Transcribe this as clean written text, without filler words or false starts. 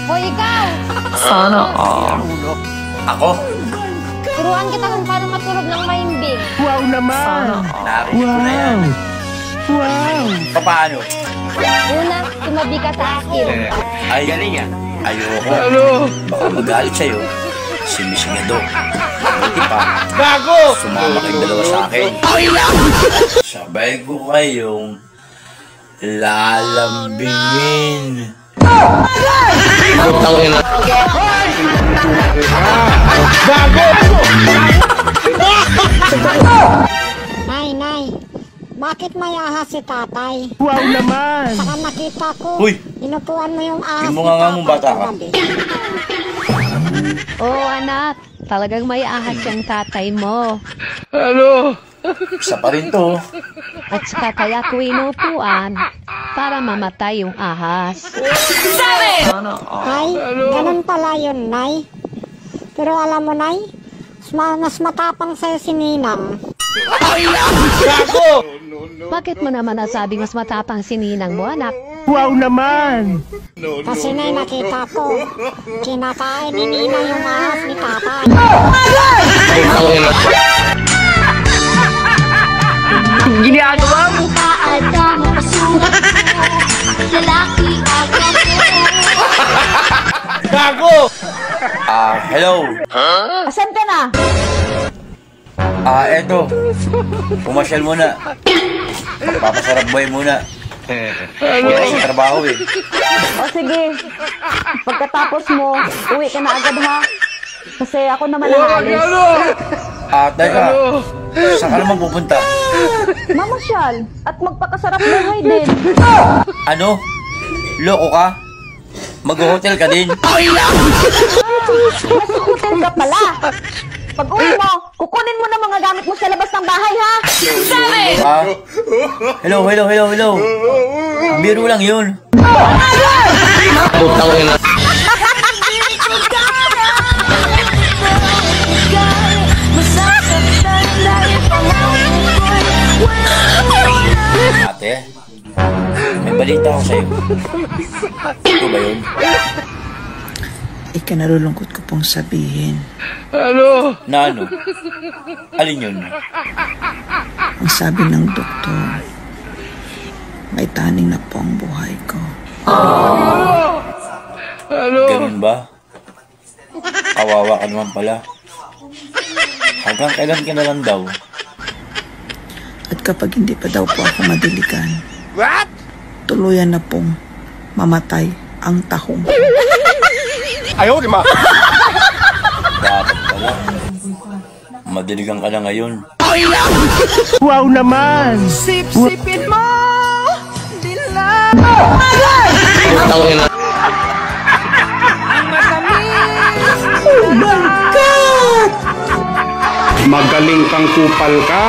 Hoy, ikaw! Sana all. Ako? Turuan kita kung paano matulog ng mahimbing. Wow naman! Sana all. Narinig ko na yan. Wow! Paano? Una, tumabi ka sa akin. Ay, galing yan. Ayoko. Ano? Baka magalit sa'yo. Si Miss Ngedok. Buti pa. Gago! Sumama kayong dalawa sa akin. Sabay ko kayong lalambingin. Putang ina. Gago! Nay, bakit may ahas si tatay? Wow naman! Saka nakita ko, Uy! inupuan mo yung ahas Yung mga mong bata ka. kagabi. Oo, anak. Talagang may ahas yung tatay mo. Ano? Isa pa rin to. At saka kaya ko inupuan para mamatay yung ahas. Sana all. Nay, ganun pala yun, Nay. Pero alam mo, Nay, mas matapang sa'yo si Ninang. Gago! Bakit mo naman nasabing mas matapang si ninang mo, anak? Wow naman! Kasi, Nay, nakita ko, kinakain ni Ninang yung ahas ni tatay. Putang ina. Ginagawa mo! Gago! Hello. Asan ka na? Eto. Pumasyal muna. Papasarap boy muna. Wala sa trabaho eh. O sige, pagkatapos mo, uwi ka na agad ha. Kasi ako naman ang alis. Teka. Saan ka naman pupunta? Mamasyal at magpakasarap buhay din. Ano? Loko ka? Mag-hotel ka din? Nasa hotel ka pala. Pag uwi mo, kukunin mo na mga gamit mo sa labas ng bahay ha. Hello. Biro lang yun. Putang ina. Ate, may balita ako sa'yo. Ito ba yun? Ikinalulungkot ko pong sabihin. Ano? Na ano? Alin yun? Ang sabi ng doktor, may taning na po ang buhay ko. Ano? Ganun ba? Kawawa ka naman pala. Hanggang kailan ka na lang daw? At kapag hindi pa daw po ako madiligan, What? tuluyan na pong mamatay ang tahong. Ayaw, di ma. Dapat pala. Madiligan ka na ngayon. Wow naman! Sip-sipin mo! Dila! Putang ina. Magaling kang kupal ka.